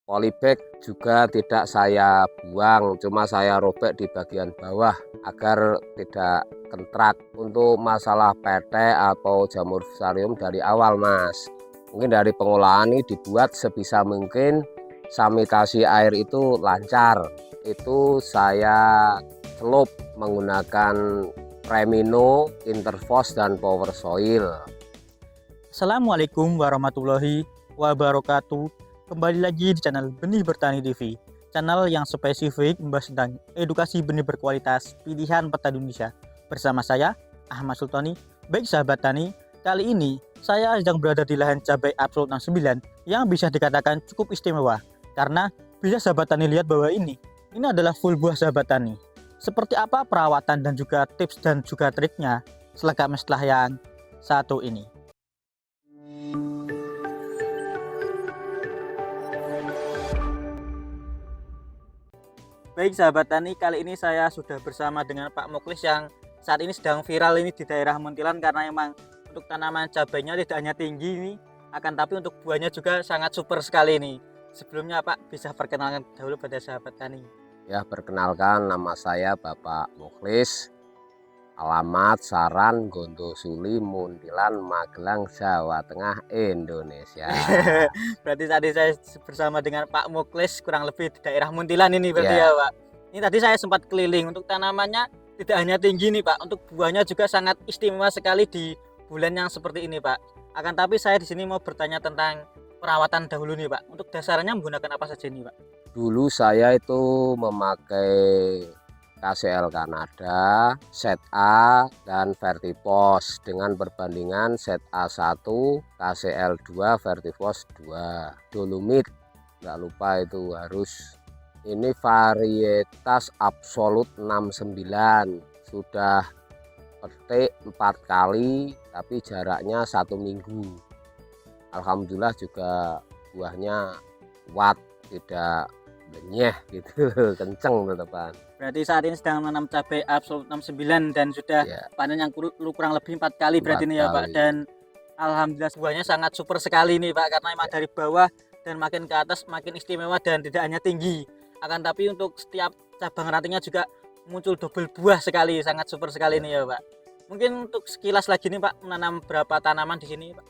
Polybag juga tidak saya buang, cuma saya robek di bagian bawah agar tidak kentrak. Untuk masalah PT atau jamur fusarium dari awal Mas, mungkin dari pengolahan ini dibuat sebisa mungkin sanitasi air itu lancar. Itu saya celup menggunakan Premino, Interforce dan Power Soil. Assalamualaikum warahmatullahi wabarakatuh. Kembali lagi di channel Benih Bertani TV, channel yang spesifik membahas tentang edukasi benih berkualitas pilihan petani Indonesia. Bersama saya Ahmad Sultani. Baik sahabat tani, kali ini saya sedang berada di lahan cabai Absolut 69 yang bisa dikatakan cukup istimewa, karena bisa sahabat tani lihat bahwa ini adalah full buah sahabat tani. Seperti apa perawatan dan juga tips dan juga triknya selengkapnya setelah yang satu ini. Baik sahabat tani, kali ini saya sudah bersama dengan Pak Mukhlis yang saat ini sedang viral ini di daerah Muntilan, karena memang untuk tanaman cabainya tidak hanya tinggi ini, akan tapi untuk buahnya juga sangat super sekali ini. Sebelumnya Pak bisa perkenalkan dahulu pada sahabat tani. Ya, perkenalkan, nama saya Bapak Mukhlis. Alamat Saran Gondosuli, Muntilan, Magelang, Jawa Tengah, Indonesia. Berarti tadi saya bersama dengan Pak Mukhlis kurang lebih di daerah Muntilan ini berarti ya Pak. Ini tadi saya sempat keliling. Untuk tanamannya tidak hanya tinggi nih Pak, untuk buahnya juga sangat istimewa sekali di bulan yang seperti ini Pak. Akan tapi saya di sini mau bertanya tentang perawatan dahulu nih Pak. Untuk dasarnya menggunakan apa saja nih Pak? Dulu saya itu memakai KCL Kanada, Set A, dan Vertipos dengan perbandingan Set A1, KCL 2, Vertipos 2. Dolomit, nggak lupa itu harus. Ini varietas Absolut 69. Sudah petik 4 kali, tapi jaraknya 1 minggu. Alhamdulillah juga buahnya kuat, tidak benyeh gitu, kenceng teman-teman. Berarti saat ini sedang menanam cabai Absolut 69 dan sudah panen yang kurang lebih 4 kali berarti ini ya Pak. Dan alhamdulillah buahnya sangat super sekali nih Pak, karena memang dari bawah dan makin ke atas makin istimewa dan tidak hanya tinggi, akan tapi untuk setiap cabang rantingnya juga muncul double buah sekali, sangat super sekali nih ya Pak. Mungkin untuk sekilas lagi nih Pak, menanam berapa tanaman di sini Pak?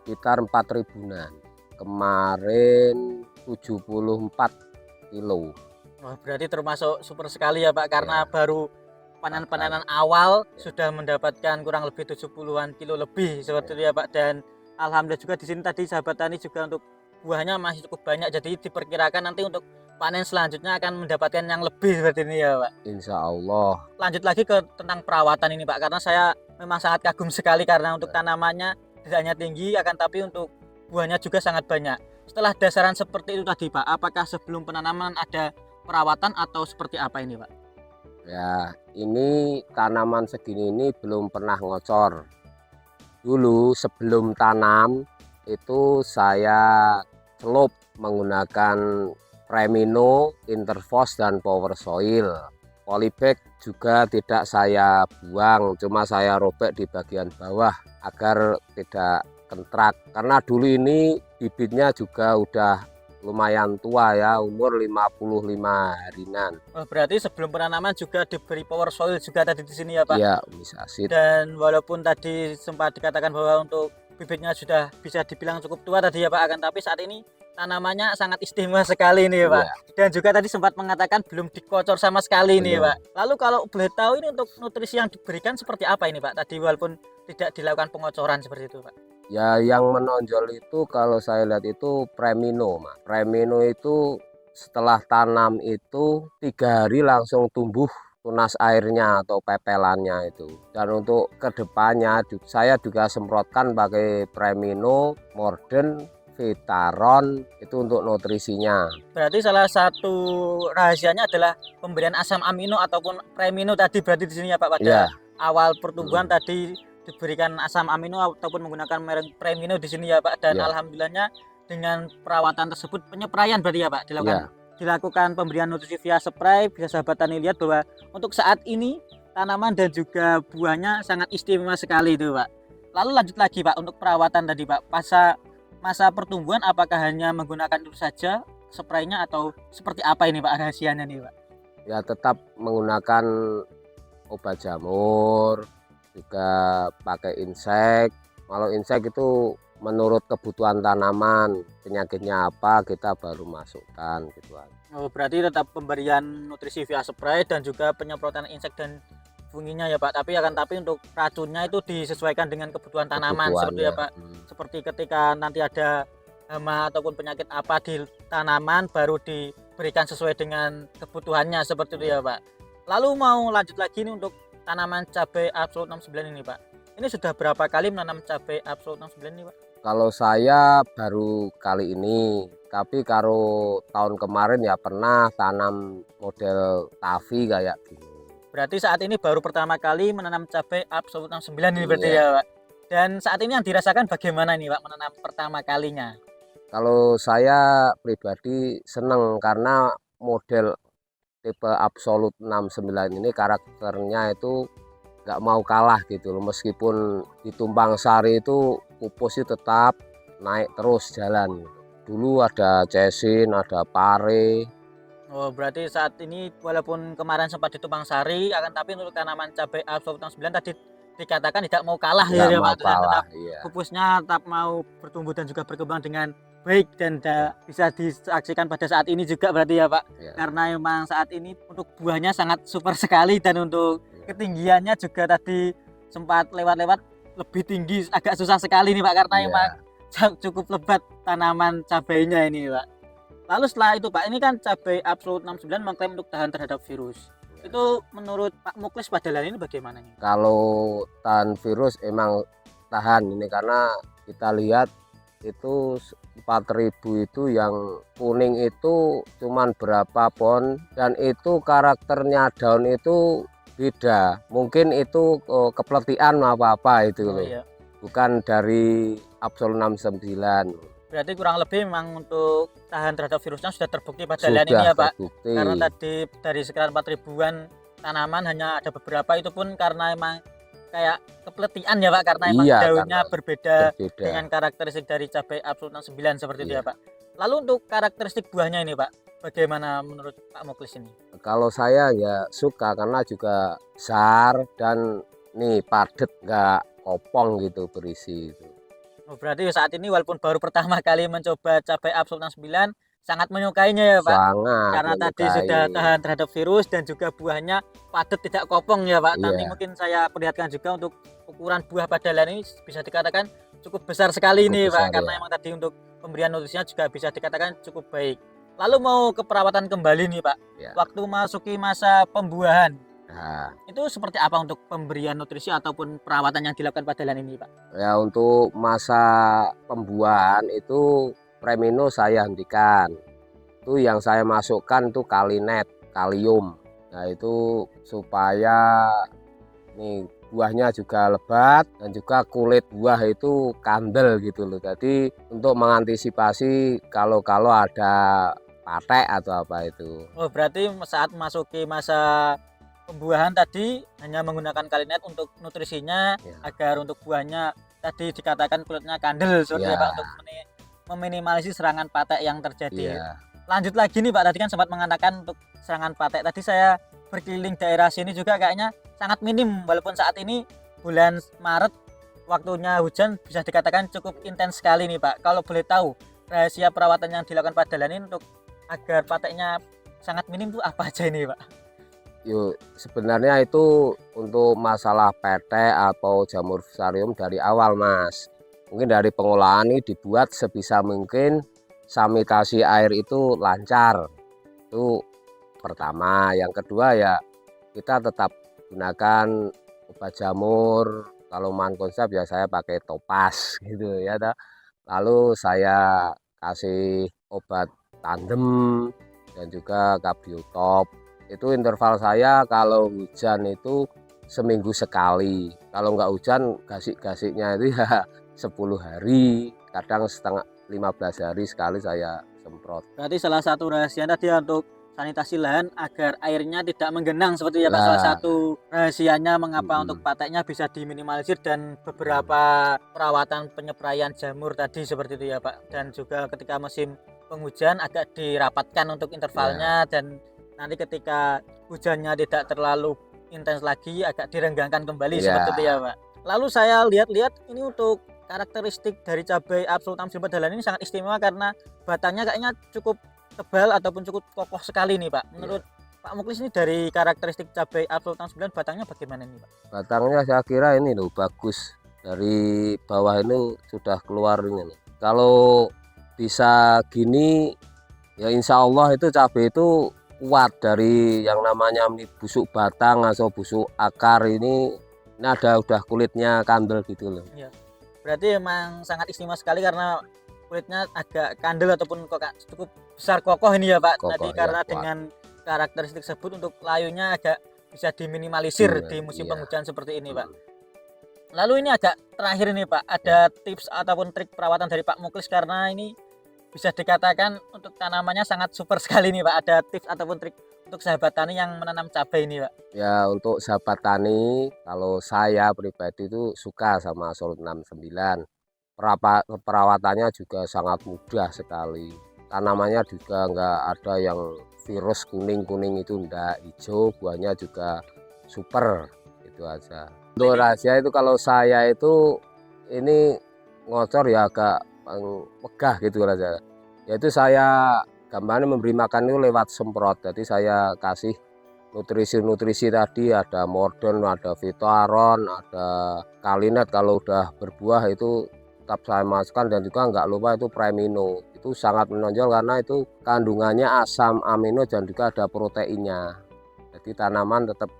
Sekitar 4 ribuan. Kemarin 74 kilo. Wah, berarti termasuk super sekali ya Pak, karena baru panen-panenan awal sudah mendapatkan kurang lebih 70-an kilo lebih seperti itu ya Pak. Dan alhamdulillah juga di sini tadi sahabat tani juga untuk buahnya masih cukup banyak, jadi diperkirakan nanti untuk panen selanjutnya akan mendapatkan yang lebih seperti ini ya Pak. Insya Allah. Lanjut lagi ke tentang perawatan ini Pak, karena saya memang sangat kagum sekali karena untuk tanamannya tidak hanya tinggi, akan tapi untuk buahnya juga sangat banyak. Setelah dasaran seperti itu tadi Pak, apakah sebelum penanaman ada perawatan atau seperti apa ini Pak? Ya, ini tanaman segini ini belum pernah ngocor. Dulu sebelum tanam itu saya celup menggunakan Premino, Interforce dan Power Soil. Polybag juga tidak saya buang, cuma saya robek di bagian bawah agar tidak kentrak. Karena dulu ini bibitnya juga udah lumayan tua ya, umur 55 harian. Oh, berarti sebelum penanaman juga diberi Power Soil juga tadi di sini ya Pak? Iya, bisa sih. Dan walaupun tadi sempat dikatakan bahwa untuk bibitnya sudah bisa dibilang cukup tua tadi ya Pak, akan tapi saat ini tanamannya sangat istimewa sekali nih Pak. Dan juga tadi sempat mengatakan belum dikocor sama sekali nih Pak. Lalu kalau boleh tahu ini untuk nutrisi yang diberikan seperti apa ini Pak? Tadi walaupun tidak dilakukan pengocoran seperti itu Pak. Ya, yang menonjol itu kalau saya lihat itu Premino, Mas. Premino itu setelah tanam itu 3 hari langsung tumbuh tunas airnya atau pepelannya itu. Dan untuk kedepannya saya juga semprotkan pakai Premino, Morden, Vitaron itu untuk nutrisinya. Berarti salah satu rahasianya adalah pemberian asam amino ataupun Premino tadi berarti di sini ya Pak, pada awal pertumbuhan tadi diberikan asam amino ataupun menggunakan merek Premino di sini ya Pak. Dan alhamdulillahnya dengan perawatan tersebut, penyepraian berarti ya Pak dilakukan pemberian nutrisi via spray. Bisa sahabat tani lihat bahwa untuk saat ini tanaman dan juga buahnya sangat istimewa sekali itu Pak. Lalu lanjut lagi Pak, untuk perawatan tadi Pak, masa pertumbuhan apakah hanya menggunakan itu saja spraynya atau seperti apa ini Pak rahasianya nih Pak? Ya tetap menggunakan obat jamur, juga pakai insek. Kalau insek itu menurut kebutuhan tanaman, penyakitnya apa kita baru masukkan gitu aja. Oh, berarti tetap pemberian nutrisi via spray dan juga penyemprotan insek dan funginya ya Pak. Tapi untuk racunnya itu disesuaikan dengan kebutuhan tanaman seperti ya Pak. Seperti ketika nanti ada hama ataupun penyakit apa di tanaman baru diberikan sesuai dengan kebutuhannya seperti itu ya Pak. Lalu mau lanjut lagi nih untuk tanaman cabai Absolut 69 ini Pak. Ini sudah berapa kali menanam cabai Absolut 69 ini Pak? Kalau saya baru kali ini, tapi kalau tahun kemarin ya pernah tanam model tavi kayak gini. Berarti saat ini baru pertama kali menanam cabai Absolut 69 ini berarti Iya. ya Pak. Dan saat ini yang dirasakan bagaimana nih Pak menanam pertama kalinya? Kalau saya pribadi seneng karena model tipe Absolut 69 ini karakternya itu nggak mau kalah gitu loh, meskipun ditumpang sari itu pupusnya tetap naik terus jalan. Dulu ada cesin, ada pare. Oh, berarti saat ini walaupun kemarin sempat ditumpang sari, akan tapi untuk tanaman cabai Absolut 69 tadi dikatakan tidak mau kalah Nggak ya mau Pak. Dan kalah, tetap iya. pupusnya tetap mau bertumbuh dan juga berkembang dengan baik dan bisa disaksikan pada saat ini juga berarti ya Pak. Iya. Karena memang saat ini untuk buahnya sangat super sekali dan untuk ketinggiannya juga tadi sempat lewat-lewat lebih tinggi, agak susah sekali nih Pak karena Iya. memang cukup lebat tanaman cabainya ini Pak. Lalu setelah itu Pak, ini kan cabai Absolut 69 mengklaim untuk tahan terhadap virus. Itu menurut Pak Muklis Padalarang ini bagaimana nih? Kalau tahan virus emang tahan ini karena kita lihat itu 4.000 itu yang kuning itu cuman berapa pohon dan itu karakternya daun itu beda. Mungkin itu kepletian apa-apa itu loh. Iya. Bukan dari Absolut 69. Berarti kurang lebih memang untuk tahan terhadap virusnya sudah terbukti pada lahan ini ya Pak. Terbukti. Karena tadi dari sekitar 4.000-an tanaman hanya ada beberapa itu pun karena emang kayak kepletian ya Pak karena emang Iya, daunnya karena berbeda berbeda. dengan karakteristik dari cabai Absolut 69 seperti itu Iya. ya Pak. Lalu untuk karakteristik buahnya ini Pak, bagaimana menurut Pak Muklis ini? Kalau saya ya suka karena juga besar dan nih padet, nggak kopong gitu berisi itu. Oh, berarti saat ini walaupun baru pertama kali mencoba cabai Absolut 69 sangat menyukainya ya Pak. Sangat Karena tadi menyukai. sudah tahan terhadap virus dan juga buahnya padat tidak kopong ya Pak. Nanti Iya. mungkin saya perlihatkan juga untuk ukuran buah padalarang ini bisa dikatakan cukup besar sekali Cukup nih Pak. besar, Karena ya. emang tadi untuk pemberian nutrisinya juga bisa dikatakan cukup baik. Lalu mau ke perawatan kembali nih Pak. Ya. Waktu masuki masa pembuahan, Nah, itu seperti apa untuk pemberian nutrisi ataupun perawatan yang dilakukan padalarang ini Pak? ya untuk masa pembuahan itu Premino saya hentikan. Itu yang saya masukkan itu Kalinet, kalium. Nah itu supaya nih buahnya juga lebat dan juga kulit buah itu kandel gitu loh. Jadi untuk mengantisipasi kalau ada patek atau apa itu. Oh, berarti saat masuki masa pembuahan tadi hanya menggunakan Kalinet untuk nutrisinya Ya. agar untuk buahnya tadi dikatakan kulitnya kandel seperti Ya. Pak untuk meminimalisir serangan patek yang terjadi. Iya. Lanjut lagi nih Pak, tadi kan sempat mengatakan untuk serangan patek. Tadi saya berkeliling daerah sini juga kayaknya sangat minim walaupun saat ini bulan Maret waktunya hujan bisa dikatakan cukup intens sekali nih Pak. Kalau boleh tahu rahasia perawatan yang dilakukan padalarang ini untuk agar pateknya sangat minim itu apa aja ini Pak? Yuk, sebenarnya itu untuk masalah PT atau jamur fusarium dari awal Mas. Mungkin dari pengolahan ini dibuat sebisa mungkin sanitasi air itu lancar. Itu pertama. Yang kedua ya kita tetap gunakan obat jamur. Kalau mankonsep ya saya pakai Topaz gitu ya. Lalu saya kasih obat tandem dan juga Kabiotop. Itu interval saya kalau hujan itu seminggu sekali. Kalau nggak hujan gasik-gasiknya itu ya 10 hari, kadang 15 hari sekali saya semprot. Berarti salah satu rahasia tadi untuk sanitasi lahan agar airnya tidak menggenang seperti ya Pak. Nah. Salah satu rahasianya mengapa untuk pateknya bisa diminimalisir dan beberapa perawatan penyepraian jamur tadi seperti itu ya Pak. Dan juga ketika musim penghujan agak dirapatkan untuk intervalnya, dan nanti ketika hujannya tidak terlalu intens lagi agak direnggangkan kembali seperti itu Ya, ya Pak. Lalu saya lihat-lihat ini untuk karakteristik dari cabai Absolut Tamsil Padalarang ini sangat istimewa karena batangnya kayaknya cukup tebal ataupun cukup kokoh sekali nih Pak. Menurut Pak Muklis ini dari karakteristik cabai Absolut Tahun 9 batangnya bagaimana nih Pak? batangnya saya kira ini loh bagus, dari bawah ini sudah keluar ini nih. Kalau bisa gini ya insya Allah itu cabai itu kuat, dari yang namanya busuk batang atau busuk akar ini ada udah kulitnya kandel gitu loh. Iya. Berarti emang sangat istimewa sekali karena kulitnya agak kandel ataupun cukup besar kokoh ini ya Pak. Nanti Kokoh ya, karena kuat. dengan karakteristik tersebut untuk layunya agak bisa diminimalisir Iya, di musim iya. penghujan seperti ini Pak. Lalu ini agak terakhir nih Pak, ada tips ataupun trik perawatan dari Pak Muklis karena ini bisa dikatakan untuk tanamannya sangat super sekali nih Pak. Ada tips ataupun trik untuk sahabat tani yang menanam cabai ini Pak? Ya untuk sahabat tani, kalau saya pribadi itu suka sama Absolut 69. Perawatannya juga sangat mudah sekali. Tanamannya juga enggak ada yang virus kuning-kuning itu, enggak, hijau, buahnya juga super, itu aja. Untuk rahasia itu kalau saya itu ini ngocor ya agak megah gitu aja. Yaitu saya gambarnya memberi makan itu lewat semprot. Jadi saya kasih nutrisi-nutrisi tadi, ada Mordon, ada Vitoaron, ada Kalinet. Kalau udah berbuah itu tetap saya masukkan, dan juga nggak lupa itu Premino. Itu sangat menonjol karena itu kandungannya asam amino dan juga ada proteinnya. Jadi tanaman tetap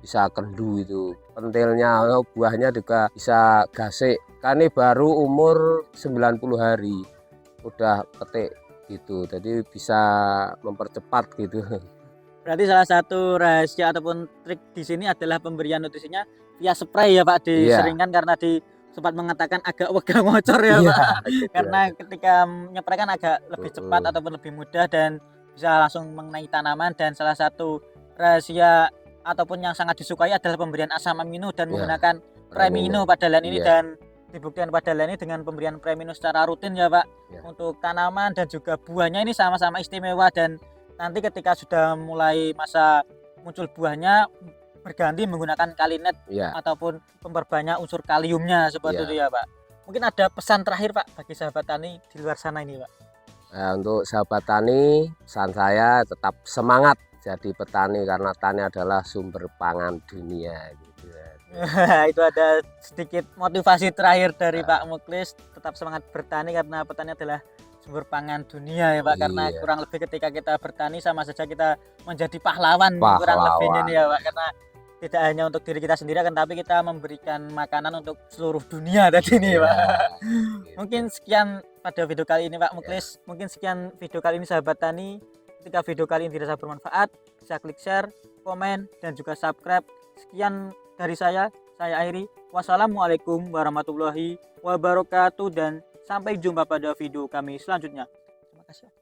bisa kendu itu. Pentilnya, buahnya juga bisa gasik. Kan ini baru umur 90 hari udah petik gitu. Jadi bisa mempercepat gitu. Berarti salah satu rahasia ataupun trik di sini adalah pemberian nutrisinya via spray ya Pak, diseringkan karena sempat mengatakan agak wegah ngocor ya Pak. Karena ketika menyepray kan agak lebih cepat ataupun lebih mudah dan bisa langsung mengenai tanaman, dan salah satu rahasia ataupun yang sangat disukai adalah pemberian asam amino dan menggunakan Premino Padalarang ini, dan dibuktikan Padalarang ini dengan pemberian Premino secara rutin ya Pak. Untuk tanaman dan juga buahnya ini sama-sama istimewa, dan nanti ketika sudah mulai masa muncul buahnya berganti menggunakan Kalinet ataupun memperbanyak unsur kaliumnya seperti itu ya Pak. Mungkin ada pesan terakhir Pak bagi sahabat tani di luar sana ini Pak? Nah, untuk sahabat tani, pesan saya tetap semangat jadi petani karena tani adalah sumber pangan dunia gitu ya. Itu ada sedikit motivasi terakhir dari Pak Muklis, tetap semangat bertani karena petani adalah sumber pangan dunia ya Pak. Karena kurang lebih ketika kita bertani sama saja kita menjadi pahlawan. Kurang lebihnya nih ya Pak, karena tidak hanya untuk diri kita sendiri kan, tapi kita memberikan makanan untuk seluruh dunia tadi nih Pak. Mungkin sekian pada video kali ini Pak Muklis. Mungkin sekian video kali ini sahabat tani. Ketika video kali ini dirasa bermanfaat, bisa klik share, komen, dan juga subscribe. Sekian dari saya Airi. Wassalamualaikum warahmatullahi wabarakatuh, dan sampai jumpa pada video kami selanjutnya. Terima kasih.